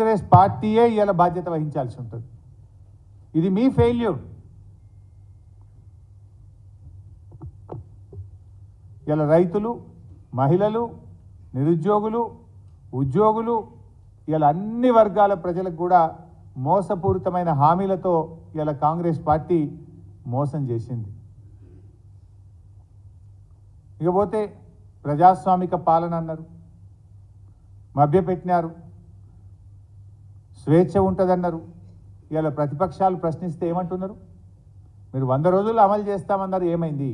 కాంగ్రెస్ పార్టీయే ఇలా బాధ్యత వహించాల్సి ఉంటుంది. ఇది మీ ఫెయిల్యూర్. ఇలా రైతులు, మహిళలు, నిరుద్యోగులు, ఉద్యోగులు, ఇలా అన్ని వర్గాల ప్రజలకు కూడా మోసపూరితమైన హామీలతో ఇలా కాంగ్రెస్ పార్టీ మోసం చేసింది. ఇకపోతే ప్రజాస్వామిక పాలన అన్నారు, మభ్యపెట్టినారు, స్వేచ్ఛ ఉంటుందన్నారు. ఇలా ప్రతిపక్షాలు ప్రశ్నిస్తే ఏమంటున్నారు? మీరు 100 రోజులు అమలు చేస్తామన్నారు, ఏమైంది?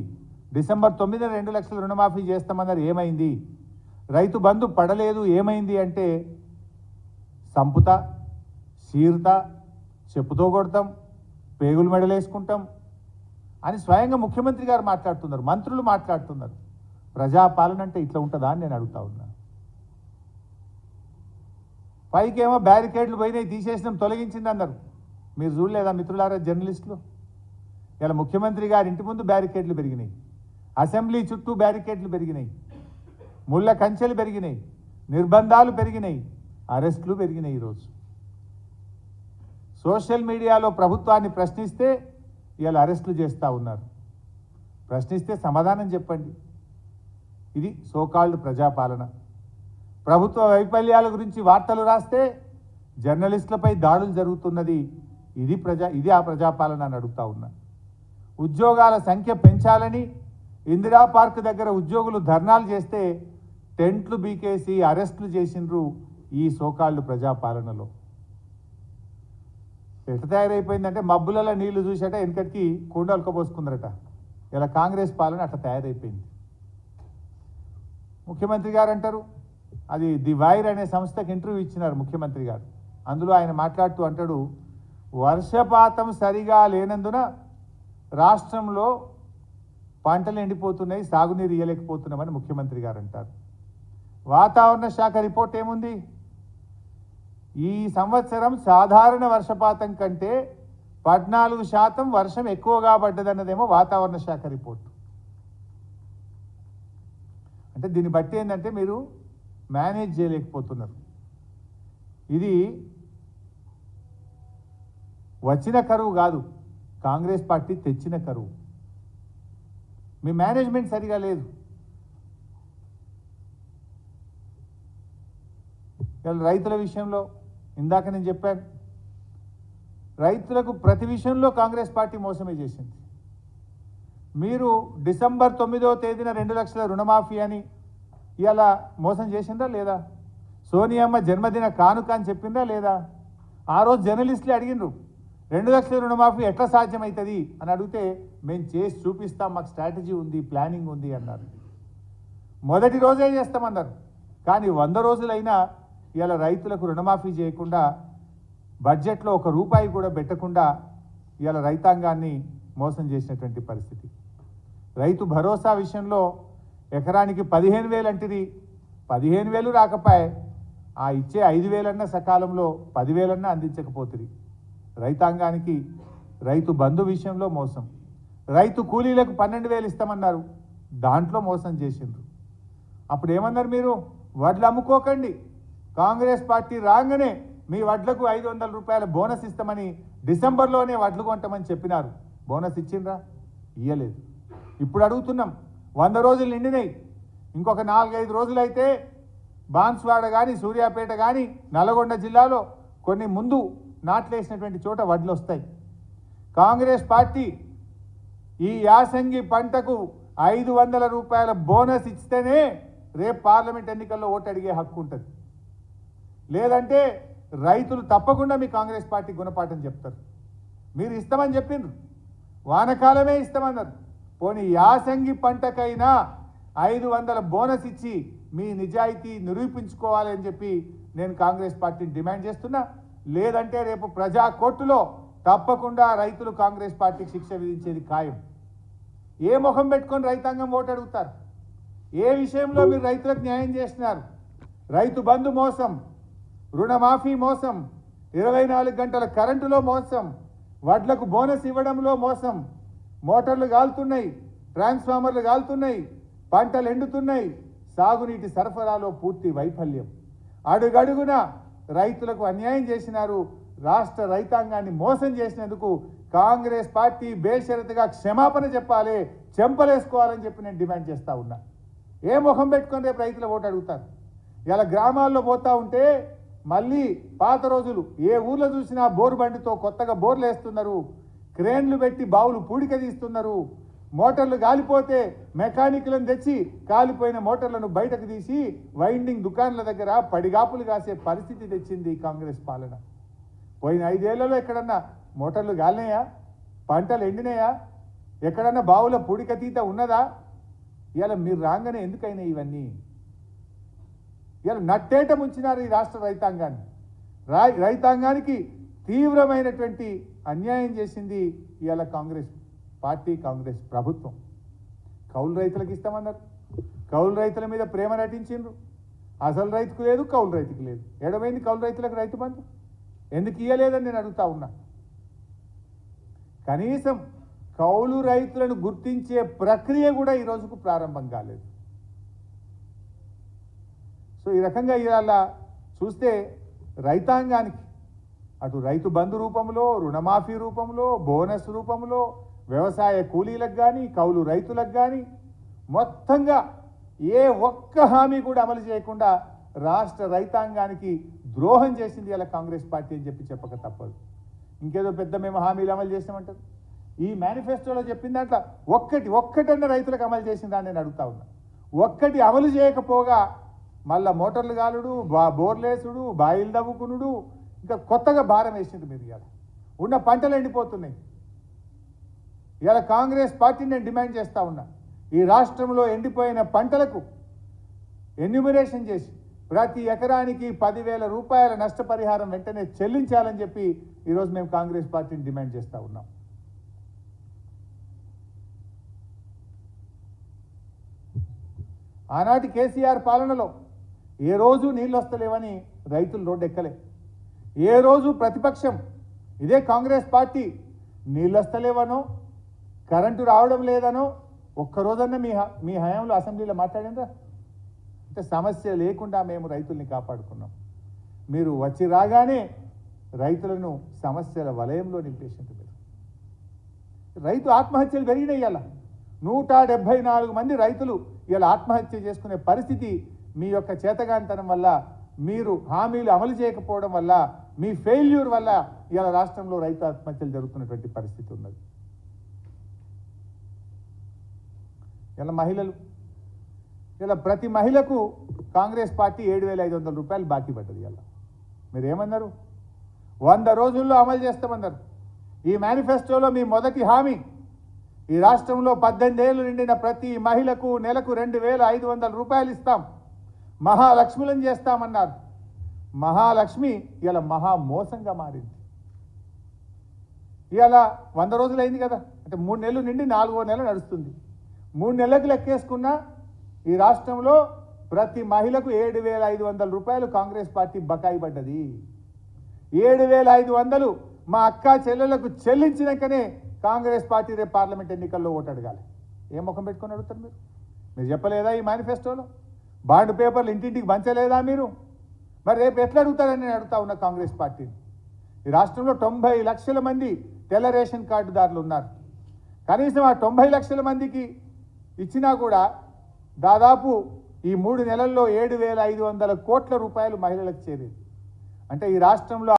డిసెంబర్ 9న 2 లక్షల రుణమాఫీ చేస్తామన్నారు, ఏమైంది? రైతు బంధు పడలేదు, ఏమైంది అంటే సంపుతా, చీరుతా, చెప్పుతో కొడతాం, పేగులు మెడలేసుకుంటాం అని స్వయంగా ముఖ్యమంత్రి గారు మాట్లాడుతున్నారు, మంత్రులు మాట్లాడుతున్నారు. ప్రజాపాలన అంటే ఇట్లా ఉంటుందా అని నేను అడుగుతా ఉన్నా. పైకేమో బ్యారికేడ్లు పోయినాయి, తీసేసినాం, తొలగించింది అన్నారు. మీరు చూడలేదా మిత్రులారా, జర్నలిస్టులు? ఇలా ముఖ్యమంత్రి గారి ఇంటి ముందు బ్యారికేడ్లు పెరిగినాయి, అసెంబ్లీ చుట్టూ బ్యారికేడ్లు పెరిగినాయి, ముళ్ళ కంచెలు పెరిగినాయి, నిర్బంధాలు పెరిగినాయి, అరెస్టులు పెరిగినాయి. ఈరోజు సోషల్ మీడియాలో ప్రభుత్వాన్ని ప్రశ్నిస్తే ఇలా అరెస్టులు చేస్తూ ఉన్నారు. ప్రశ్నిస్తే సమాధానం చెప్పండి. ఇది సోకాల్డ్ ప్రజాపాలన. ప్రభుత్వ వైఫల్యాల గురించి వార్తలు రాస్తే జర్నలిస్టులపై దాడులు జరుగుతున్నది. ఇది ఆ ప్రజాపాలన అని అడుగుతా ఉన్నా. ఉద్యోగాల సంఖ్య పెంచాలని ఇందిరా పార్క్ దగ్గర ఉద్యోగులు ధర్నాలు చేస్తే టెంట్లు బీకేసి అరెస్టులు చేసిండ్రు ఈ సోకాళ్ళు ప్రజాపాలనలో. ఎట్లా తయారైపోయిందంటే మబ్బులలో నీళ్లు చూసేట వెనకటికి కుండలకపోసుకుందరట. ఇలా కాంగ్రెస్ పాలన అట్లా తయారైపోయింది. ముఖ్యమంత్రి గారు అంటారు, అది ది వైర్ అనే సంస్థకి ఇంటర్వ్యూ ఇచ్చినారు ముఖ్యమంత్రి గారు. అందులో ఆయన మాట్లాడుతూ అంటాడు, వర్షపాతం సరిగా లేనందున రాష్ట్రంలో పంటలు ఎండిపోతున్నాయి, సాగునీరు ఇయ్యలేకపోతున్నామని ముఖ్యమంత్రి గారు అంటారు. వాతావరణ శాఖ రిపోర్ట్ ఏముంది? ఈ సంవత్సరం సాధారణ వర్షపాతం కంటే 14% వర్షం ఎక్కువగా పడ్డదన్నదేమో వాతావరణ శాఖ రిపోర్ట్. అంటే దీన్ని బట్టి ఏంటంటే మీరు మేనేజ్ చేయలేకపోతున్నారు. ఇది వచ్చిన కరువు కాదు, కాంగ్రెస్ పార్టీ తెచ్చిన కరువు. మీ మేనేజ్మెంట్ సరిగా లేదు. రైతుల విషయంలో ఇందాక నేను చెప్పాను, రైతులకు ప్రతి విషయంలో కాంగ్రెస్ పార్టీ మోసమే చేసింది. మీరు డిసెంబర్ 9వ తేదీన 2 లక్షల రుణమాఫీ అని ఇలా మోసం చేసిందా లేదా? సోనియమ్మ జన్మదిన కానుక అని చెప్పిందా లేదా? ఆ రోజు జర్నలిస్టులు అడిగినారు, 2 లక్షల రుణమాఫీ ఎట్లా సాధ్యమవుతుంది అని అడిగితే మేము చేసి చూపిస్తాం, మాకు స్ట్రాటజీ ఉంది, ప్లానింగ్ ఉంది అన్నారు. మొదటి రోజే చేస్తామన్నారు. కానీ 100 రోజులైనా ఇలా రైతులకు రుణమాఫీ చేయకుండా, బడ్జెట్లో 1 రూపాయి కూడా పెట్టకుండా ఇలా రైతాంగాన్ని మోసం చేసినటువంటి పరిస్థితి. రైతు భరోసా విషయంలో ఎకరానికి 15,000 అంటిది, 15,000 రాకపోయే, ఆ ఇచ్చే 5,000 సకాలంలో 10,000 అందించకపోతుంది. రైతాంగానికి రైతు బంధు విషయంలో మోసం. రైతు కూలీలకు 12,000 ఇస్తామన్నారు, దాంట్లో మోసం చేసిండ్రు. అప్పుడు ఏమన్నారు మీరు? వడ్లు అమ్ముకోకండి, కాంగ్రెస్ పార్టీ రాగానే మీ వడ్లకు 500 రూపాయల బోనస్ ఇస్తామని డిసెంబర్లోనే వడ్లు కొంటామని చెప్పినారు. బోనస్ ఇచ్చిండ్రా? ఇయ్యలేదు. ఇప్పుడు అడుగుతున్నాం, 100 రోజులు నిండినాయి, ఇంకొక 4-5 రోజులు అయితే బాన్స్వాడ కానీ, సూర్యాపేట కానీ, నల్గొండ జిల్లాలో కొన్ని ముందు నాట్లేసినటువంటి చోట వడ్లు వస్తాయి. కాంగ్రెస్ పార్టీ ఈ యాసంగి పంటకు 500 రూపాయల బోనస్ ఇస్తేనే రేపు పార్లమెంట్ ఎన్నికల్లో ఓటు అడిగే హక్కు ఉంటుంది. లేదంటే రైతులు తప్పకుండా మీ కాంగ్రెస్ పార్టీ గుణపాఠం చెప్తారు. మీరు ఇస్తామని చెప్పిండ్రు, వానకాలమే ఇస్తామన్నారు. పోనీ యాసంగి పంటకైనా 500 బోనస్ ఇచ్చి మీ నిజాయితీ నిరూపించుకోవాలని చెప్పి నేను కాంగ్రెస్ పార్టీని డిమాండ్ చేస్తున్నా. లేదంటే రేపు ప్రజా కోర్టులో తప్పకుండా రైతులు కాంగ్రెస్ పార్టీకి శిక్ష విధించేది ఖాయం. ఏ ముఖం పెట్టుకొని రైతాంగం ఓటు అడుగుతారు? ఏ విషయంలో మీరు రైతులకు న్యాయం చేస్తున్నారు? రైతు బంధు మోసం, రుణమాఫీ మోసం, 24 గంటల కరెంటులో మోసం, వడ్లకు బోనస్ ఇవ్వడంలో మోసం, మోటార్లు కాలుతున్నాయి, ట్రాన్స్ఫార్మర్లు కాలుతున్నాయి, పంటలు ఎండుతున్నాయి, సాగునీటి సరఫరాలో పూర్తి వైఫల్యం. అడుగడుగున రైతులకు అన్యాయం చేసినారు, రాష్ట్ర రైతాంగాన్ని మోసం చేసినందుకు కాంగ్రెస్ పార్టీ బేషరతుగా క్షమాపణ చెప్పాలి, చెంపలేసుకోవాలని చెప్పి నేను డిమాండ్ చేస్తా ఉన్నా. ఏ ముఖం పెట్టుకొని రేపు రైతుల ఓటు అడుగుతారు? ఇలా గ్రామాల్లో పోతా ఉంటే మళ్ళీ పాత రోజులు, ఏ ఊర్లో చూసినా బోరు బండితో కొత్తగా బోర్లు వేస్తున్నారు, క్రేన్లు పెట్టి బావులు పూడిక తీస్తున్నారు, మోటార్లు గాలిపోతే మెకానిక్లను తెచ్చి కాలిపోయిన మోటార్లను బయటకు తీసి వైండింగ్ దుకాణాల దగ్గర పడిగాపులు కాసే పరిస్థితి తెచ్చింది కాంగ్రెస్ పాలన. పోయిన 5 ఏళ్లలో ఎక్కడన్నా మోటార్లు గాలినాయా? పంటలు ఎండినాయా? ఎక్కడన్నా బావుల పూడిక తీత ఉన్నదా? ఇలా మీరు రాగానే ఎందుకైనా ఇవన్నీ? ఇలా నట్టేట ముంచినారు ఈ రాష్ట్ర రైతాంగాన్ని. రైతాంగానికి తీవ్రమైనటువంటి అన్యాయం చేసింది ఇవాళ కాంగ్రెస్ పార్టీ, కాంగ్రెస్ ప్రభుత్వం. కౌలు రైతులకు ఇస్తామన్నారు, కౌలు రైతుల మీద ప్రేమ నటించిండ్రు. అసలు రైతుకు లేదు, కౌలు రైతుకు లేదు. ఎడమైంది కౌలు రైతులకు రైతు బంధు? ఎందుకు ఇయ్యలేదని నేను అడుగుతా ఉన్నా. కనీసం కౌలు రైతులను గుర్తించే ప్రక్రియ కూడా ఈ రోజుకు ప్రారంభం కాలేదు. సో ఈ రకంగా ఇవాళ చూస్తే రైతాంగానికి అటు రైతు బంధు రూపంలో, రుణమాఫీ రూపంలో, బోనస్ రూపంలో, వ్యవసాయ కూలీలకు కానీ, కౌలు రైతులకు కానీ మొత్తంగా ఏ ఒక్క హామీ కూడా అమలు చేయకుండా రాష్ట్ర రైతాంగానికి ద్రోహం చేసింది ఇలా కాంగ్రెస్ పార్టీ అని చెప్పక తప్పదు. ఇంకేదో పెద్ద మేము హామీలు అమలు చేసామంటారు. ఈ మేనిఫెస్టోలో చెప్పిన దాంట్లో ఒక్కటన్న రైతులకు అమలు చేసిందా నేను అడుగుతా ఉన్నా. ఒక్కటి అమలు చేయకపోగా మళ్ళా మోటార్లు గాలుడు, బోర్లేసుడు, బాయిలు దవ్వుకునుడు, ఇంకా కొత్తగా భారం వేసింది మీరు. ఇవాళ ఉన్న పంటలు ఎండిపోతున్నాయి. ఇవాళ కాంగ్రెస్ పార్టీని నేను డిమాండ్ చేస్తూ ఉన్నా, ఈ రాష్ట్రంలో ఎండిపోయిన పంటలకు ఎన్యూమరేషన్ చేసి ప్రతి ఎకరానికి 10,000 రూపాయల నష్టపరిహారం వెంటనే చెల్లించాలని చెప్పి ఈరోజు మేము కాంగ్రెస్ పార్టీని డిమాండ్ చేస్తూ ఉన్నాం. ఆనాటి కేసీఆర్ పాలనలో ఏ రోజు నీళ్ళు వస్తలేవని రైతులు రోడ్డెక్కలే. ఏ రోజు ప్రతిపక్షం ఇదే కాంగ్రెస్ పార్టీ నీళ్ళు వస్తలేవనో, కరెంటు రావడం లేదనో ఒక్కరోజన్నా మీ హయాంలో అసెంబ్లీలో మాట్లాడిందా? అంటే సమస్య లేకుండా మేము రైతుల్ని కాపాడుకున్నాం. మీరు వచ్చి రాగానే రైతులను సమస్యల వలయంలో నింపేసింది. మీరు రైతు ఆత్మహత్యలు పెరిగినాయి. ఇలా 174 మంది రైతులు ఇలా ఆత్మహత్య చేసుకునే పరిస్థితి మీ యొక్క చేతగానితనం వల్ల, మీరు హామీలు అమలు చేయకపోవడం వల్ల, మీ ఫెయిల్యూర్ వల్ల ఇలా రాష్ట్రంలో రైతు ఆత్మహత్యలు జరుగుతున్నటువంటి పరిస్థితి ఉన్నది. ఇలా మహిళలు, ఇలా ప్రతి మహిళకు కాంగ్రెస్ పార్టీ 7,500 రూపాయలు బాకీ పడ్డది. ఇలా మీరు ఏమన్నారు? 100 రోజుల్లో అమలు చేస్తామన్నారు. ఈ మేనిఫెస్టోలో మీ మొదటి హామీ ఈ రాష్ట్రంలో 18 ఏళ్ళు నిండిన ప్రతి మహిళకు నెలకు 2,500 రూపాయలు ఇస్తాం, మహాలక్ష్ములను చేస్తామన్నారు. మహాలక్ష్మి ఇలా మహా మోసంగా మారింది. ఇలా 100 రోజులు అయింది కదా, అంటే 3 నెలలు నిండి 4వ నెల నడుస్తుంది. 3 నెలలకు లెక్కేసుకున్నా ఈ రాష్ట్రంలో ప్రతి మహిళకు 7,500 రూపాయలు కాంగ్రెస్ పార్టీ బకాయి పడ్డది. 7,500 మా అక్క చెల్లెలకు చెల్లించినాకనే కాంగ్రెస్ పార్టీ రేపు పార్లమెంట్ ఎన్నికల్లో ఓటు అడగాలి. ఏం ముఖం పెట్టుకొని అడుగుతారు మీరు? మీరు చెప్పలేదా ఈ మేనిఫెస్టోలో? బాండ్ పేపర్లు ఇంటింటికి పంచలేదా మీరు? మరి రేపు ఎట్లా అడుగుతారని నేను అడుగుతా ఉన్నా కాంగ్రెస్ పార్టీని. ఈ రాష్ట్రంలో 90 లక్షల మంది తెల్ల రేషన్ కార్డుదారులు ఉన్నారు. కనీసం ఆ 90 లక్షల మందికి ఇచ్చినా కూడా దాదాపు ఈ 3 నెలల్లో 7,500 కోట్ల రూపాయలు మహిళలకు చేరేది. అంటే ఈ రాష్ట్రంలో